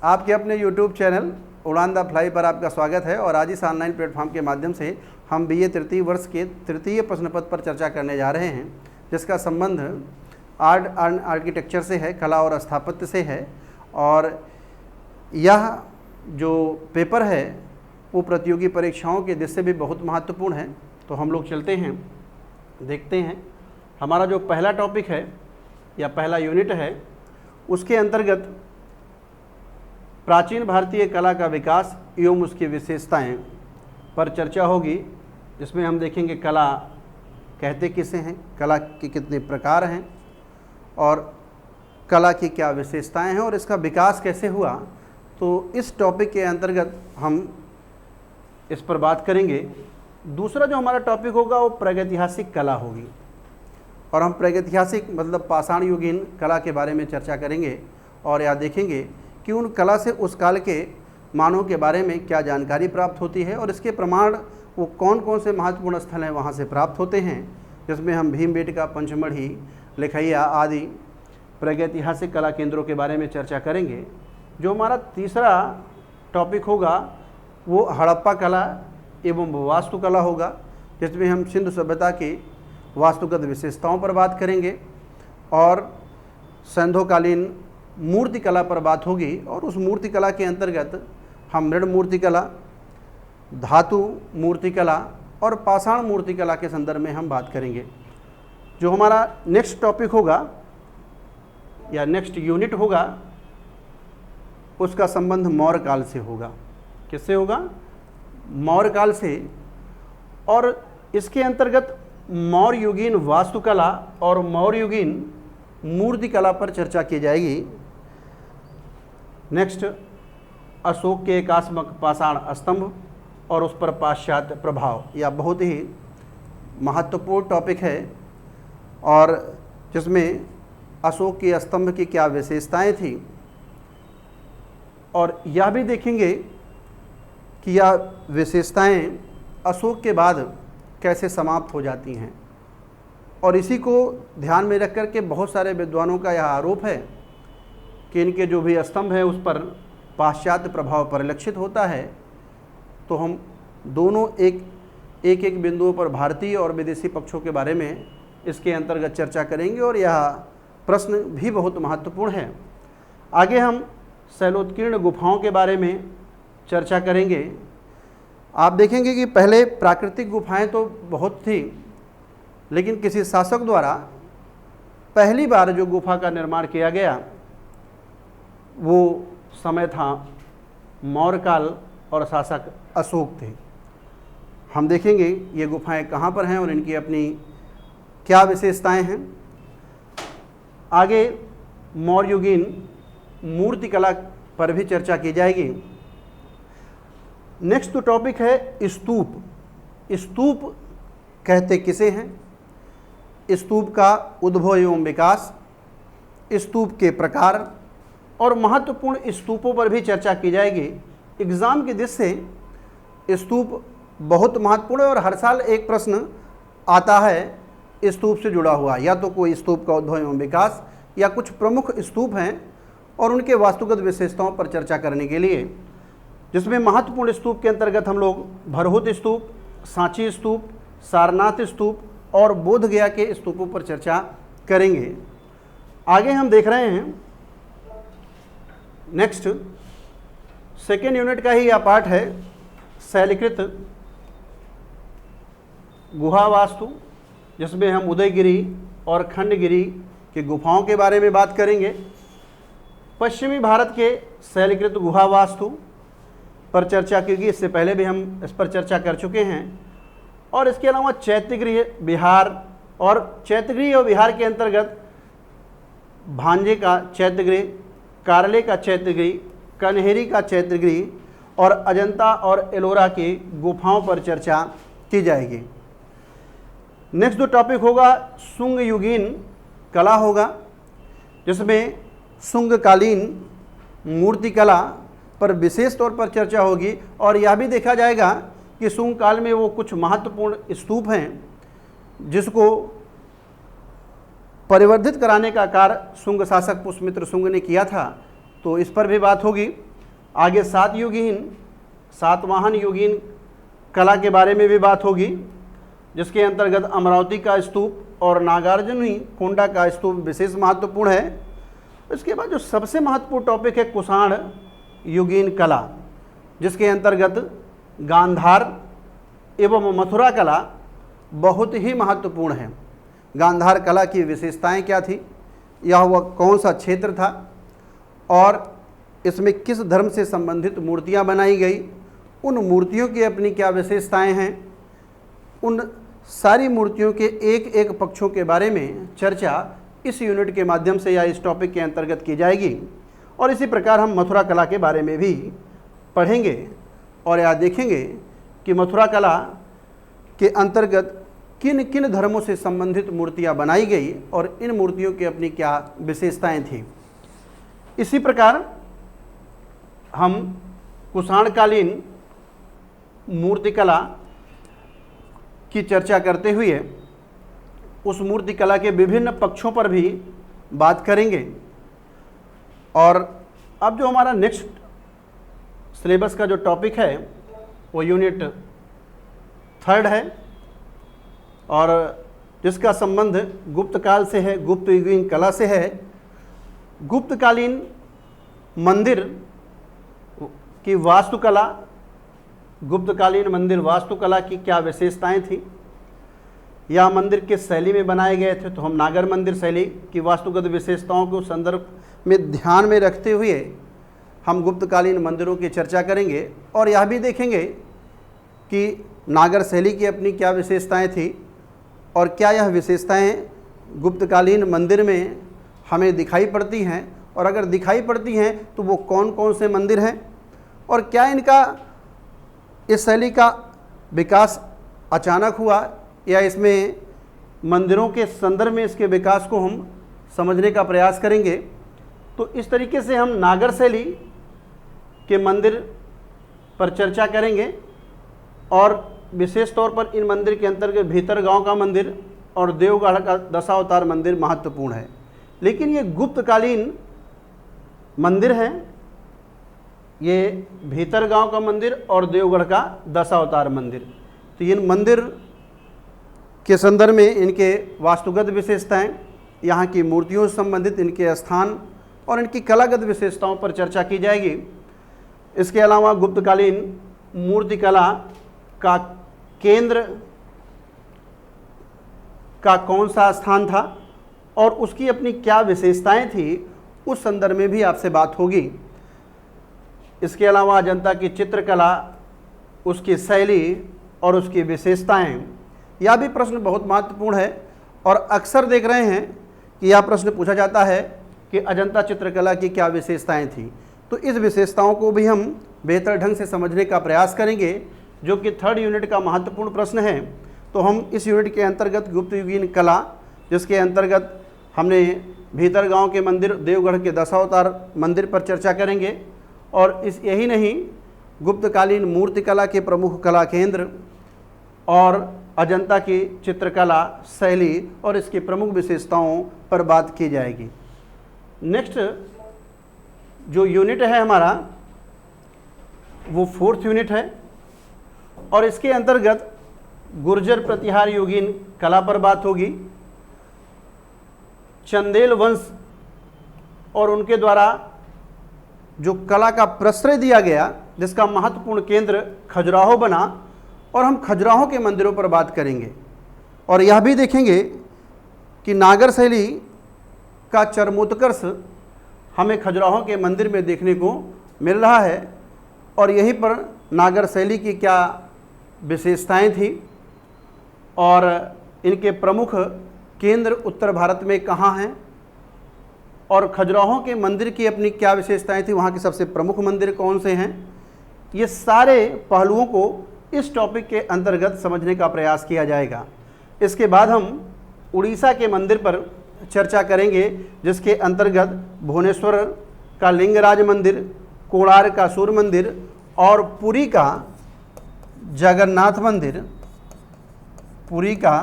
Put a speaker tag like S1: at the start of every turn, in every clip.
S1: आपके अपने YouTube channel उड़ान द फ्लाई पर आपका स्वागत है। और आज इस ऑनलाइन प्लेटफॉर्म के माध्यम से हम BA तृतीय वर्ष के तृतीय प्रश्न पत्र पर चर्चा करने जा रहे हैं, जिसका संबंध आर्ट एंड आर्किटेक्चर से है, कला और स्थापत्य से है। और यह जो पेपर है वो प्रतियोगी परीक्षाओं के दृष्टि से भी बहुत महत्वपूर्ण है। तो हम लोग चलते हैं, देखते हैं। हमारा जो पहला टॉपिक है या पहला यूनिट है, उसके अंतर्गत प्राचीन भारतीय कला का विकास एवं उसकी विशेषताएं पर चर्चा होगी, जिसमें हम देखेंगे कला कहते किसे हैं, कला के कितने प्रकार हैं और कला की क्या विशेषताएं हैं और इसका विकास कैसे हुआ। तो इस टॉपिक के अंतर्गत हम इस पर बात करेंगे। दूसरा जो हमारा टॉपिक होगा वो प्रागैतिहासिक कला होगी, और हम प्रागैतिहासिक मतलब पाषाण युगीन कला के बारे में चर्चा करेंगे और यह देखेंगे कि उन कला से उस काल के मानव के बारे में क्या जानकारी प्राप्त होती है और इसके प्रमाण वो कौन कौन से महत्वपूर्ण स्थल हैं वहाँ से प्राप्त होते हैं, जिसमें हम भीमबेटका, पंचमढ़ी, लिखैया आदि प्रागैतिहासिक कला केंद्रों के बारे में चर्चा करेंगे। जो हमारा तीसरा टॉपिक होगा वो हड़प्पा कला एवं वास्तुकला होगा, जिसमें हम सिंधु सभ्यता की वास्तुगत विशेषताओं पर बात करेंगे और सैंधोकालीन मूर्ति कला पर बात होगी। और उस मूर्ति कला के अंतर्गत हम मृण मूर्ति कला, धातु मूर्ति कला और पाषाण मूर्ति कला के संदर्भ में हम बात करेंगे। जो हमारा नेक्स्ट टॉपिक होगा या नेक्स्ट यूनिट होगा, उसका संबंध मौर्य काल से होगा। किससे होगा? मौर्य काल से। और इसके अंतर्गत मौर्य युगीन वास्तुकला और मौर्य युगीन मूर्ति कला पर चर्चा की जाएगी। नेक्स्ट अशोक के एकात्मक पाषाण स्तंभ और उस पर पाश्चात्य प्रभाव, यह बहुत ही महत्वपूर्ण टॉपिक है और जिसमें अशोक के स्तंभ की क्या विशेषताएं थी और यह भी देखेंगे कि यह विशेषताएं अशोक के बाद कैसे समाप्त हो जाती हैं। और इसी को ध्यान में रख कर के बहुत सारे विद्वानों का यह आरोप है कि इनके जो भी स्तंभ हैं उस पर पाश्चात्य प्रभाव परिलक्षित होता है। तो हम दोनों एक बिंदुओं पर भारतीय और विदेशी पक्षों के बारे में इसके अंतर्गत चर्चा करेंगे और यह प्रश्न भी बहुत महत्वपूर्ण है। आगे हम शैलोत्कीर्ण गुफाओं के बारे में चर्चा करेंगे। आप देखेंगे कि पहले प्राकृतिक गुफाएं तो बहुत थी, लेकिन किसी शासक द्वारा पहली बार जो गुफा का निर्माण किया गया वो समय था मौर्य काल और शासक अशोक थे। हम देखेंगे ये गुफाएं कहाँ पर हैं और इनकी अपनी क्या विशेषताएं हैं। आगे मौर्य युगीन मूर्ति कला पर भी चर्चा की जाएगी। नेक्स्ट तो टॉपिक है स्तूप। स्तूप कहते किसे हैं, स्तूप का उद्भव एवं विकास, स्तूप के प्रकार और महत्वपूर्ण स्तूपों पर भी चर्चा की जाएगी। एग्ज़ाम की दृष्टि से स्तूप बहुत महत्वपूर्ण है और हर साल एक प्रश्न आता है स्तूप से जुड़ा हुआ, या तो कोई स्तूप का उद्भव एवं विकास या कुछ प्रमुख स्तूप हैं और उनके वास्तुगत विशेषताओं पर चर्चा करने के लिए, जिसमें महत्वपूर्ण स्तूप के अंतर्गत हम लोग भरहुत स्तूप, सांची स्तूप, सारनाथ स्तूप और बोध गया के स्तूपों पर चर्चा करेंगे। आगे हम देख रहे हैं नेक्स्ट सेकेंड यूनिट का ही यह पार्ट है शैलकृत गुहा वास्तु, जिसमें हम उदयगिरी और खंडगिरी की गुफाओं के बारे में बात करेंगे। पश्चिमी भारत के शैलकृत गुहा वास्तु पर चर्चा की गई, इससे पहले भी हम इस पर चर्चा कर चुके हैं। और इसके अलावा चैत्यगृह बिहार, और चैत्यगृह और बिहार के अंतर्गत भांजे का चैत्यगृह, कारले का चैत्यगृह, कन्हेरी का चैत्यगृह और अजंता और एलोरा की गुफाओं पर चर्चा की जाएगी। नेक्स्ट जो टॉपिक होगा शुंग युगीन कला होगा, जिसमें शुंगकालीन मूर्ति कला पर विशेष तौर पर चर्चा होगी और यह भी देखा जाएगा कि शुंग काल में वो कुछ महत्वपूर्ण स्तूप हैं जिसको परिवर्धित कराने का कार्य शुंग शासक पुष्यमित्र शुंग ने किया था, तो इस पर भी बात होगी। आगे सातवाहन युगीन कला के बारे में भी बात होगी, जिसके अंतर्गत अमरावती का स्तूप और नागार्जुनी कोंडा का स्तूप विशेष महत्वपूर्ण है। इसके बाद जो सबसे महत्वपूर्ण टॉपिक है कुषाण युगीन कला, जिसके अंतर्गत गांधार एवं मथुरा कला बहुत ही महत्वपूर्ण है। गांधार कला की विशेषताएं क्या थी, यह वह कौन सा क्षेत्र था और इसमें किस धर्म से संबंधित मूर्तियां बनाई गई, उन मूर्तियों की अपनी क्या विशेषताएं हैं, उन सारी मूर्तियों के एक एक पक्षों के बारे में चर्चा इस यूनिट के माध्यम से या इस टॉपिक के अंतर्गत की जाएगी। और इसी प्रकार हम मथुरा कला के बारे में भी पढ़ेंगे और यह देखेंगे कि मथुरा कला के अंतर्गत किन किन धर्मों से संबंधित मूर्तियां बनाई गई और इन मूर्तियों की अपनी क्या विशेषताएं थी। इसी प्रकार हम कुषाणकालीन मूर्तिकला की चर्चा करते हुए उस मूर्तिकला के विभिन्न पक्षों पर भी बात करेंगे। और अब जो हमारा नेक्स्ट सिलेबस का जो टॉपिक है वो यूनिट 3 है और जिसका संबंध गुप्त काल से है, गुप्त युगीन कला से है। गुप्तकालीन मंदिर की वास्तुकला, गुप्तकालीन मंदिर वास्तुकला की क्या विशेषताएं थी, या मंदिर किस शैली में बनाए गए थे। तो हम नागर मंदिर शैली की वास्तुगत विशेषताओं को संदर्भ में ध्यान में रखते हुए हम गुप्तकालीन मंदिरों की चर्चा करेंगे और यह भी देखेंगे कि नागर शैली की अपनी क्या विशेषताएं थी और क्या यह विशेषताएं गुप्तकालीन मंदिर में हमें दिखाई पड़ती हैं, और अगर दिखाई पड़ती हैं तो वो कौन कौन से मंदिर हैं और क्या इनका इस शैली का विकास अचानक हुआ या इसमें मंदिरों के संदर्भ में इसके विकास को हम समझने का प्रयास करेंगे। तो इस तरीके से हम नागर शैली के मंदिर पर चर्चा करेंगे और विशेष तौर पर इन मंदिर के अंतर्गत भीतरगांव का मंदिर और देवगढ़ का दशावतार मंदिर महत्वपूर्ण है। लेकिन ये गुप्तकालीन मंदिर हैं, ये भीतरगांव का मंदिर और देवगढ़ का दशावतार मंदिर। तो इन मंदिर के संदर्भ में इनके वास्तुगत विशेषताएं, यहाँ की मूर्तियों से संबंधित इनके स्थान और इनकी कलागत विशेषताओं पर चर्चा की जाएगी। इसके अलावा गुप्तकालीन मूर्तिकला का केंद्र का कौन सा स्थान था और उसकी अपनी क्या विशेषताएं थी, उस संदर्भ में भी आपसे बात होगी। इसके अलावा अजंता की चित्रकला, उसकी शैली और उसकी विशेषताएं, यह भी प्रश्न बहुत महत्वपूर्ण है और अक्सर देख रहे हैं कि यह प्रश्न पूछा जाता है कि अजंता चित्रकला की क्या विशेषताएं थी। तो इस विशेषताओं को भी हम बेहतर ढंग से समझने का प्रयास करेंगे, जो कि 3rd यूनिट का महत्वपूर्ण प्रश्न है। तो हम इस यूनिट के अंतर्गत गुप्त युगीन कला, जिसके अंतर्गत हमने भीतरगांव के मंदिर, देवगढ़ के दशावतार मंदिर पर चर्चा करेंगे और यही नहीं, गुप्तकालीन मूर्तिकला के प्रमुख कला केंद्र और अजंता की चित्रकला शैली और इसकी प्रमुख विशेषताओं पर बात की जाएगी। नेक्स्ट जो यूनिट है हमारा वो 4th यूनिट है और इसके अंतर्गत गुर्जर प्रतिहार युगीन कला पर बात होगी। चंदेल वंश और उनके द्वारा जो कला का प्रश्रय दिया गया, जिसका महत्वपूर्ण केंद्र खजुराहो बना, और हम खजुराहो के मंदिरों पर बात करेंगे और यह भी देखेंगे कि नागर शैली का चरमोत्कर्ष हमें खजुराहो के मंदिर में देखने को मिल रहा है और यहीं पर नागर शैली की क्या विशेषताएं थी और इनके प्रमुख केंद्र उत्तर भारत में कहाँ हैं और खजुराहो के मंदिर की अपनी क्या विशेषताएं थी, वहाँ के सबसे प्रमुख मंदिर कौन से हैं। ये सारे पहलुओं को इस टॉपिक के अंतर्गत समझने का प्रयास किया जाएगा। इसके बाद हम उड़ीसा के मंदिर पर चर्चा करेंगे, जिसके अंतर्गत भुवनेश्वर का लिंगराज मंदिर, कोणार्क का सूर्य मंदिर और पुरी का जगन्नाथ मंदिर, पुरी का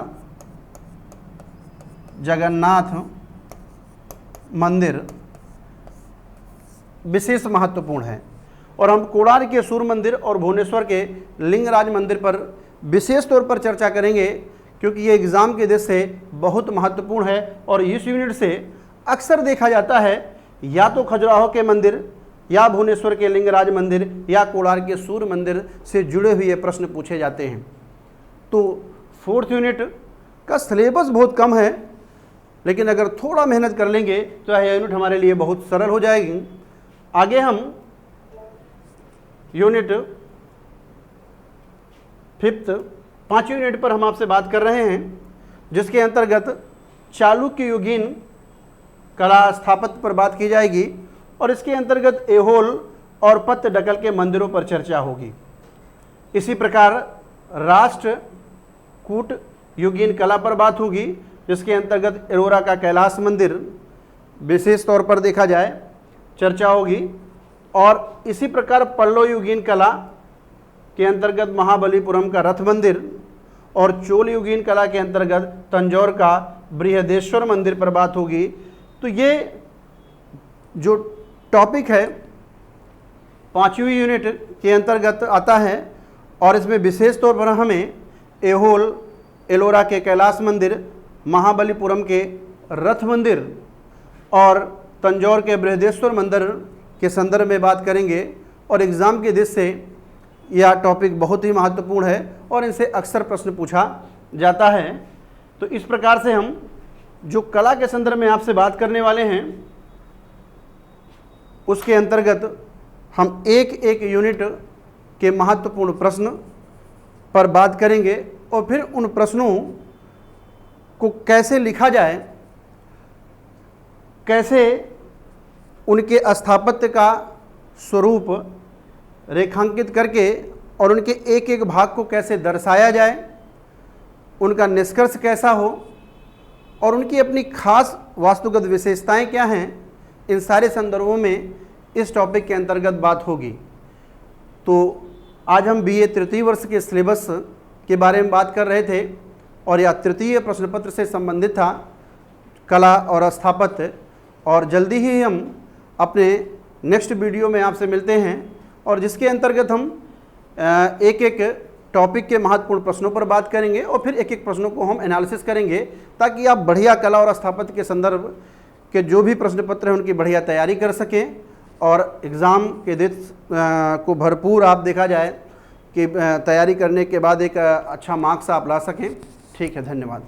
S1: जगन्नाथ मंदिर विशेष महत्वपूर्ण है। और हम कोणार्क के सूर्य मंदिर और भुवनेश्वर के लिंगराज मंदिर पर विशेष तौर पर चर्चा करेंगे, क्योंकि ये एग्ज़ाम के दृष्टि से बहुत महत्वपूर्ण है। और इस यूनिट से अक्सर देखा जाता है या तो खजुराहो के मंदिर या भुवनेश्वर के लिंगराज मंदिर या कोणार्क के सूर्य मंदिर से जुड़े हुए प्रश्न पूछे जाते हैं। तो 4th यूनिट का सिलेबस बहुत कम है, लेकिन अगर थोड़ा मेहनत कर लेंगे तो यह यूनिट हमारे लिए बहुत सरल हो जाएगी। आगे हम यूनिट 5th 5वीं यूनिट पर हम आपसे बात कर रहे हैं, जिसके अंतर्गत चालुक्य युगीन कला स्थापत्य पर बात की जाएगी और इसके अंतर्गत ऐहोल और पत्तडकल के मंदिरों पर चर्चा होगी। इसी प्रकार राष्ट्रकूट युगीन कला पर बात होगी, जिसके अंतर्गत एलोरा का कैलाश मंदिर विशेष तौर पर देखा जाए चर्चा होगी। और इसी प्रकार पल्लव युगीन कला के अंतर्गत महाबलीपुरम का रथ मंदिर और चोल युगीन कला के अंतर्गत तंजौर का बृहदेश्वर मंदिर पर बात होगी। तो ये जो टॉपिक है 5वीं यूनिट के अंतर्गत आता है और इसमें विशेष तौर पर हमें ऐहोल, एलोरा के कैलाश मंदिर, महाबलीपुरम के रथ मंदिर और तंजौर के बृहदेश्वर मंदिर के संदर्भ में बात करेंगे। और एग्ज़ाम के दृष्टि से यह टॉपिक बहुत ही महत्वपूर्ण है और इनसे अक्सर प्रश्न पूछा जाता है। तो इस प्रकार से हम जो कला के संदर्भ में आपसे बात करने वाले हैं, उसके अंतर्गत हम एक एक यूनिट के महत्वपूर्ण प्रश्न पर बात करेंगे और फिर उन प्रश्नों को कैसे लिखा जाए, कैसे उनके स्थापत्य का स्वरूप रेखांकित करके और उनके एक एक भाग को कैसे दर्शाया जाए, उनका निष्कर्ष कैसा हो और उनकी अपनी खास वास्तुगत विशेषताएं क्या हैं, इन सारे संदर्भों में इस टॉपिक के अंतर्गत बात होगी। तो आज हम BA तृतीय वर्ष के सिलेबस के बारे में बात कर रहे थे और यह तृतीय प्रश्न पत्र से संबंधित था, कला और स्थापत्य। और जल्दी ही हम अपने नेक्स्ट वीडियो में आपसे मिलते हैं और जिसके अंतर्गत हम एक एक टॉपिक के महत्वपूर्ण प्रश्नों पर बात करेंगे और फिर एक एक प्रश्नों को हम एनालिसिस करेंगे, ताकि आप बढ़िया कला और स्थापत्य के संदर्भ के जो भी प्रश्न पत्र हैं उनकी बढ़िया तैयारी कर सकें और एग्ज़ाम के दिन को भरपूर आप देखा जाए कि तैयारी करने के बाद एक अच्छा मार्क्स आप ला सकें। ठीक है, धन्यवाद।